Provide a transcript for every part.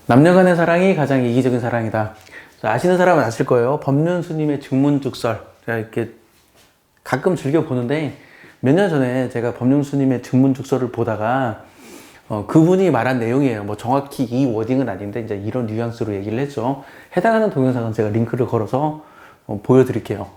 남녀 간의 사랑이 가장 이기적인 사랑이다. 아시는 사람은 아실 거예요. 법륜스님의 증문즉설. 제가 이렇게 가끔 즐겨 보는데 몇 년 전에 제가 법륜스님의 증문즉설을 보다가 그분이 말한 내용이에요. 뭐 정확히 이 워딩은 아닌데 이제 이런 뉘앙스로 얘기를 했죠. 해당하는 동영상은 제가 링크를 걸어서 보여드릴게요.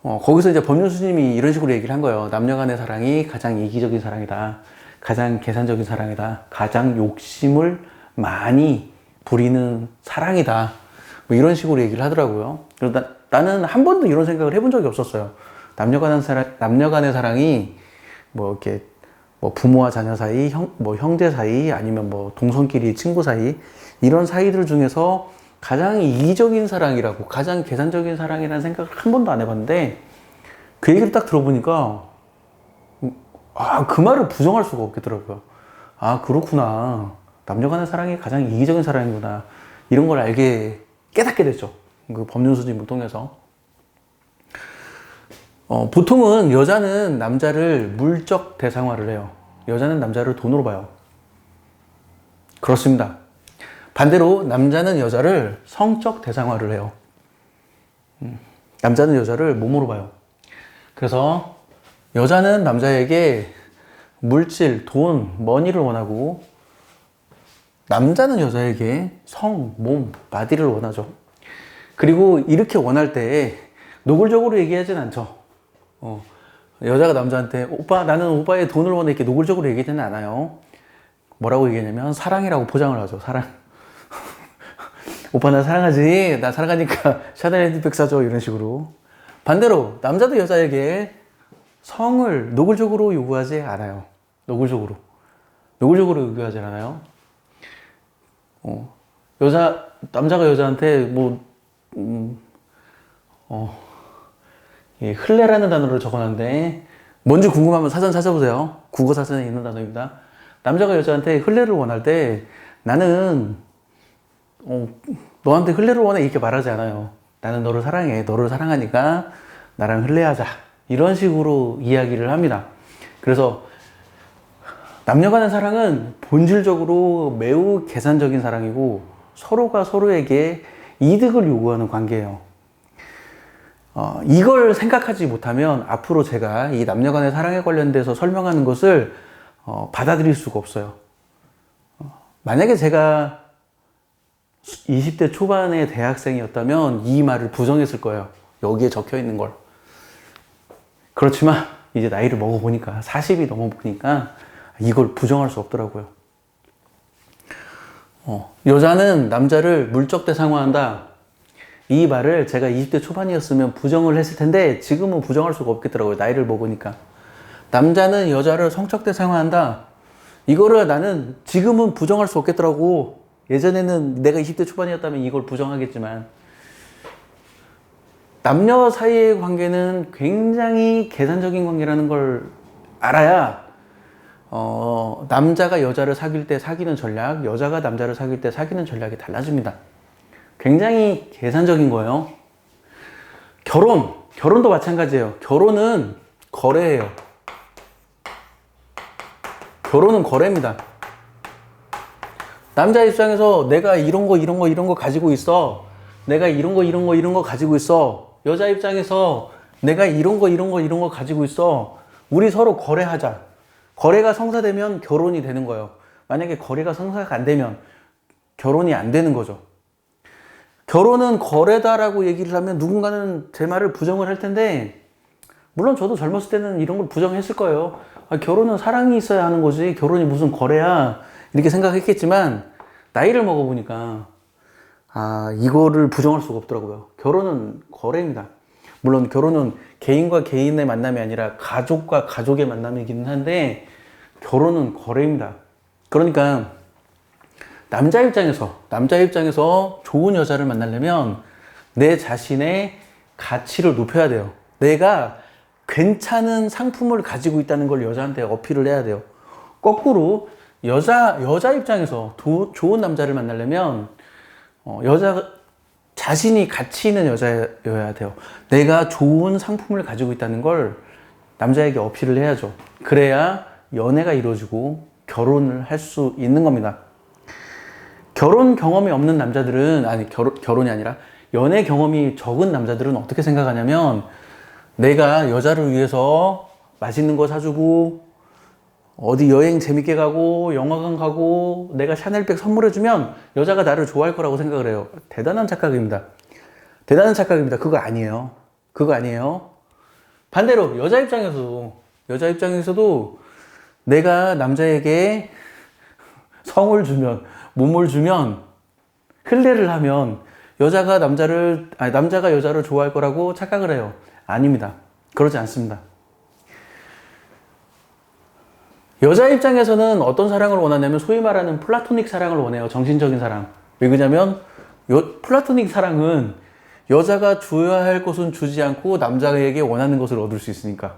거기서 이제 법륜스님이 이런 식으로 얘기를 한 거예요. 남녀 간의 사랑이 가장 이기적인 사랑이다. 가장 계산적인 사랑이다. 가장 욕심을 많이 부리는 사랑이다. 뭐 이런 식으로 얘기를 하더라고요. 그래서 나는 한 번도 이런 생각을 해본 적이 없었어요. 남녀 간의 사랑이 뭐 이렇게 뭐 부모와 자녀 사이, 뭐 형제 사이, 아니면 뭐 동성끼리 친구 사이, 이런 사이들 중에서 가장 이기적인 사랑이라고, 가장 계산적인 사랑이라는 생각을 한 번도 안 해봤는데, 그 얘기를 딱 들어보니까, 그 말을 부정할 수가 없겠더라고요. 그렇구나. 남녀 간의 사랑이 가장 이기적인 사랑이구나. 이런 걸 깨닫게 됐죠. 그 법륜스님을 통해서. 보통은 여자는 남자를 물적 대상화를 해요. 여자는 남자를 돈으로 봐요. 그렇습니다. 반대로 남자는 여자를 성적 대상화를 해요. 남자는 여자를 몸으로 봐요. 그래서 여자는 남자에게 물질, 돈, 머니를 원하고, 남자는 여자에게 성, 몸, 바디를 원하죠. 그리고 이렇게 원할 때 노골적으로 얘기하진 않죠. 여자가 남자한테 오빠, 나는 오빠의 돈을 원해, 이렇게 노골적으로 얘기하지는 않아요. 뭐라고 얘기하냐면 사랑이라고 포장을 하죠. 사랑. 오빠 나 사랑하지? 나 사랑하니까 샤넬 핸드백 사줘. 이런 식으로. 반대로 남자도 여자에게 성을 노골적으로 요구하지 않아요. 노골적으로 요구하지 않아요. 남자가 여자한테 흘레라는 단어를 적어놨는데, 뭔지 궁금하면 사전 찾아보세요. 국어 사전에 있는 단어입니다. 남자가 여자한테 흘레를 원할 때, 나는 너한테 흘레를 원해, 이렇게 말하지 않아요. 나는 너를 사랑해. 너를 사랑하니까 나랑 흘레하자. 이런 식으로 이야기를 합니다. 그래서 남녀 간의 사랑은 본질적으로 매우 계산적인 사랑이고, 서로가 서로에게 이득을 요구하는 관계예요. 이걸 생각하지 못하면 앞으로 제가 이 남녀 간의 사랑에 관련돼서 설명하는 것을 받아들일 수가 없어요. 만약에 제가 20대 초반의 대학생이었다면 이 말을 부정했을 거예요. 여기에 적혀 있는 걸. 그렇지만 이제 나이를 먹어보니까, 40이 넘어보니까 이걸 부정할 수 없더라고요. 여자는 남자를 물적 대상화한다. 이 말을 제가 20대 초반이었으면 부정을 했을 텐데, 지금은 부정할 수가 없겠더라고요. 나이를 먹으니까. 남자는 여자를 성적 대상화한다. 이거를 나는 지금은 부정할 수 없겠더라고. 예전에는 내가 20대 초반이었다면 이걸 부정하겠지만, 남녀 사이의 관계는 굉장히 계산적인 관계라는 걸 알아야, 남자가 여자를 사귈 때 사귀는 전략, 여자가 남자를 사귈 때 사귀는 전략이 달라집니다. 굉장히 계산적인 거예요. 결혼도 마찬가지예요. 결혼은 거래예요. 결혼은 거래입니다. 남자 입장에서 내가 이런 거 가지고 있어. 내가 이런 거 가지고 있어. 여자 입장에서 내가 이런 거 가지고 있어. 우리 서로 거래하자. 거래가 성사되면 결혼이 되는 거예요. 만약에 거래가 성사가 안 되면 결혼이 안 되는 거죠. 결혼은 거래다라고 얘기를 하면 누군가는 제 말을 부정을 할 텐데, 물론 저도 젊었을 때는 이런 걸 부정했을 거예요. 결혼은 사랑이 있어야 하는 거지, 결혼이 무슨 거래야, 이렇게 생각했겠지만, 나이를 먹어보니까 이거를 부정할 수가 없더라고요. 결혼은 거래입니다. 물론 결혼은 개인과 개인의 만남이 아니라 가족과 가족의 만남이기는 한데, 결혼은 거래입니다. 그러니까 남자 입장에서 좋은 여자를 만나려면 내 자신의 가치를 높여야 돼요. 내가 괜찮은 상품을 가지고 있다는 걸 여자한테 어필을 해야 돼요. 거꾸로 여자 입장에서 좋은 남자를 만나려면 여자 자신이 가치 있는 여자여야 돼요. 내가 좋은 상품을 가지고 있다는 걸 남자에게 어필을 해야죠. 그래야 연애가 이루어지고 결혼을 할 수 있는 겁니다. 결혼 경험이 없는 남자들은, 아니, 결혼이 아니라 연애 경험이 적은 남자들은 어떻게 생각하냐면, 내가 여자를 위해서 맛있는 거 사주고, 어디 여행 재밌게 가고, 영화관 가고, 내가 샤넬백 선물해주면 여자가 나를 좋아할 거라고 생각을 해요. 대단한 착각입니다. 대단한 착각입니다. 그거 아니에요. 그거 아니에요. 반대로 여자 입장에서도 내가 남자에게 성을 주면, 몸을 주면, 흘례를 하면 남자가 여자를 좋아할 거라고 착각을 해요. 아닙니다. 그러지 않습니다. 여자 입장에서는 어떤 사랑을 원하냐면 소위 말하는 플라토닉 사랑을 원해요. 정신적인 사랑. 왜 그러냐면 플라토닉 사랑은 여자가 줘야 할 것은 주지 않고 남자에게 원하는 것을 얻을 수 있으니까.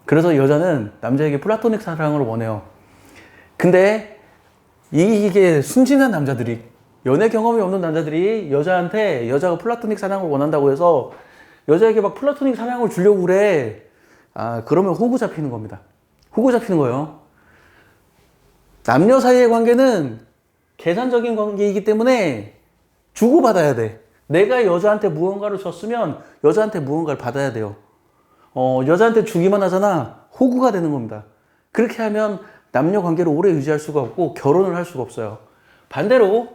그래서 여자는 남자에게 플라토닉 사랑을 원해요. 근데 이게 순진한 남자들이, 연애 경험이 없는 남자들이 여자가 플라토닉 사랑을 원한다고 해서 여자에게 막 플라토닉 사랑을 주려고 그래. 그러면 호구 잡히는 겁니다. 호구 잡히는 거예요. 남녀 사이의 관계는 계산적인 관계이기 때문에 주고받아야 돼. 내가 여자한테 무언가를 줬으면 여자한테 무언가를 받아야 돼요. 여자한테 주기만 하잖아. 호구가 되는 겁니다. 그렇게 하면 남녀 관계를 오래 유지할 수가 없고 결혼을 할 수가 없어요. 반대로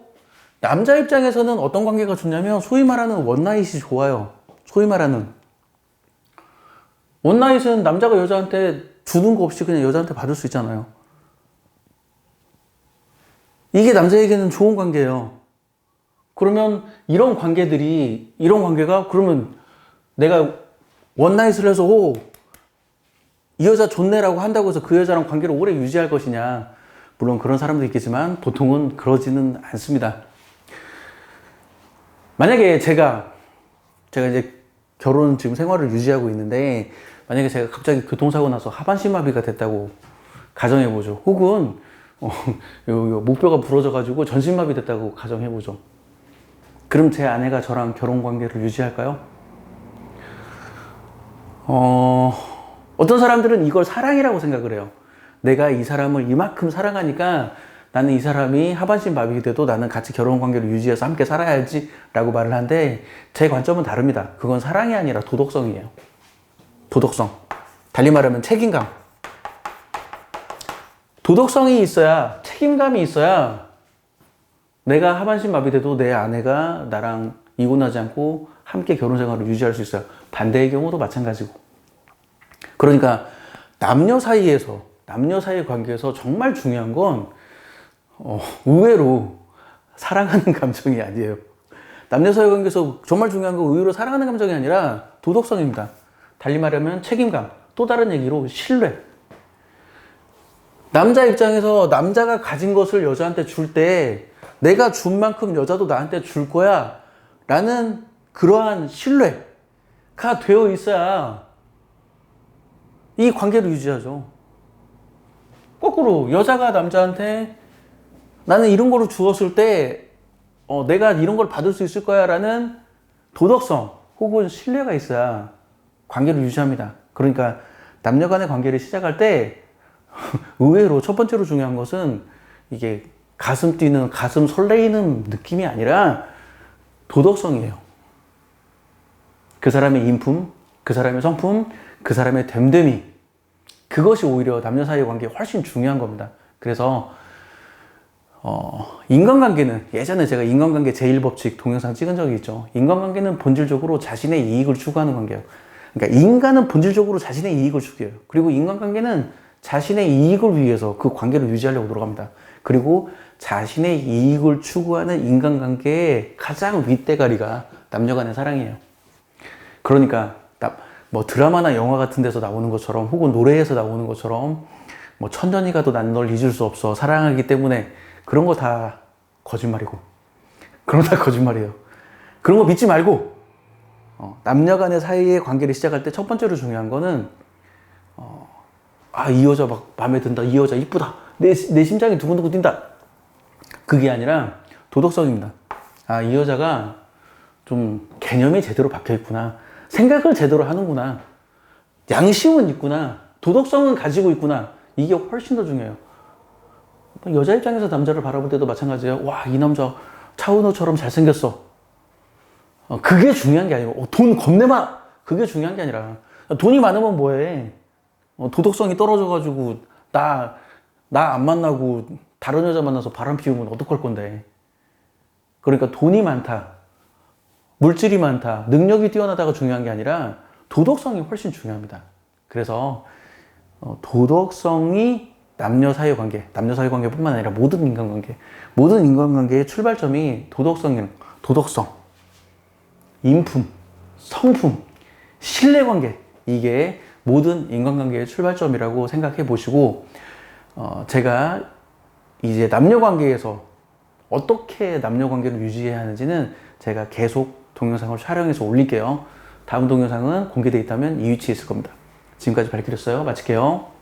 남자 입장에서는 어떤 관계가 좋냐면 소위 말하는 원나잇이 좋아요. 소위 말하는 원나잇은 남자가 여자한테 주는 거 없이 그냥 여자한테 받을 수 있잖아요. 이게 남자에게는 좋은 관계예요. 그러면 이런 관계가 그러면 내가 원나잇을 해서 이 여자 좋네라고 한다고 해서 그 여자랑 관계를 오래 유지할 것이냐. 물론 그런 사람도 있겠지만 보통은 그러지는 않습니다. 만약에 제가 이제 결혼 지금 생활을 유지하고 있는데 만약에 제가 갑자기 교통사고 나서 하반신마비가 됐다고 가정해보죠. 혹은 목뼈가 부러져가지고 전신마비 됐다고 가정해보죠. 그럼 제 아내가 저랑 결혼 관계를 유지할까요? 어떤 사람들은 이걸 사랑이라고 생각을 해요. 내가 이 사람을 이만큼 사랑하니까 나는 이 사람이 하반신 마비가 돼도 나는 같이 결혼 관계를 유지해서 함께 살아야지 라고 말을 하는데 제 관점은 다릅니다. 그건 사랑이 아니라 도덕성이에요. 도덕성. 달리 말하면 책임감. 도덕성이 있어야, 책임감이 있어야 내가 하반신 마비돼도 내 아내가 나랑 이혼하지 않고 함께 결혼 생활을 유지할 수 있어요. 반대의 경우도 마찬가지고. 그러니까 남녀 사이의 관계에서 정말 중요한 건 의외로 사랑하는 감정이 아니에요. 남녀 사이 관계에서 정말 중요한 건 의외로 사랑하는 감정이 아니라 도덕성입니다. 달리 말하면 책임감. 또 다른 얘기로 신뢰. 남자 입장에서 남자가 가진 것을 여자한테 줄 때 내가 준 만큼 여자도 나한테 줄 거야 라는 그러한 신뢰가 되어 있어야 이 관계를 유지하죠. 거꾸로 여자가 남자한테 나는 이런 거를 주었을 때 내가 이런 걸 받을 수 있을 거야 라는 도덕성 혹은 신뢰가 있어야 관계를 유지합니다. 그러니까 남녀 간의 관계를 시작할 때 의외로 첫 번째로 중요한 것은 이게 가슴 뛰는, 가슴 설레이는 느낌이 아니라 도덕성이에요. 그 사람의 인품, 그 사람의 성품, 그 사람의 됨됨이. 그것이 오히려 남녀 사이의 관계에 훨씬 중요한 겁니다. 그래서 인간관계는 예전에 제가 인간관계 제1법칙 동영상 찍은 적이 있죠. 인간관계는 본질적으로 자신의 이익을 추구하는 관계예요. 그러니까 인간은 본질적으로 자신의 이익을 추구해요. 그리고 인간관계는 자신의 이익을 위해서 그 관계를 유지하려고 노력합니다. 그리고 자신의 이익을 추구하는 인간관계의 가장 윗대가리가 남녀 간의 사랑이에요. 그러니까 뭐 드라마나 영화 같은 데서 나오는 것처럼 혹은 노래에서 나오는 것처럼 뭐 천년이 가도 난 널 잊을 수 없어 사랑하기 때문에 그런 거 다 거짓말이고 그런 거 다 거짓말이에요. 그런 거 믿지 말고 남녀 간의 사이의 관계를 시작할 때 첫 번째로 중요한 거는 이 여자 막 마음에 든다. 이 여자 이쁘다. 내 심장이 두근두근 뛴다. 그게 아니라 도덕성입니다. 이 여자가 좀 개념이 제대로 박혀 있구나. 생각을 제대로 하는구나. 양심은 있구나. 도덕성은 가지고 있구나. 이게 훨씬 더 중요해요. 여자 입장에서 남자를 바라볼 때도 마찬가지예요. 와, 이 남자 차은우처럼 잘생겼어. 그게 중요한 게 아니고 돈 겁내마. 그게 중요한 게 아니라 돈이 많으면 뭐해. 도덕성이 떨어져가지고 나 안 만나고 다른 여자 만나서 바람 피우면 어떡할 건데. 그러니까 돈이 많다, 물질이 많다, 능력이 뛰어나다가 중요한 게 아니라 도덕성이 훨씬 중요합니다. 그래서 도덕성이 남녀 사이관계뿐만 아니라 모든 인간관계의 출발점이 도덕성, 인품, 성품, 신뢰관계, 이게 모든 인간관계의 출발점이라고 생각해 보시고, 제가 이제 남녀관계에서 어떻게 남녀관계를 유지해야 하는지는 제가 계속 동영상을 촬영해서 올릴게요. 다음 동영상은 공개되어 있다면 이 위치에 있을 겁니다. 지금까지 발길이었어요. 마칠게요.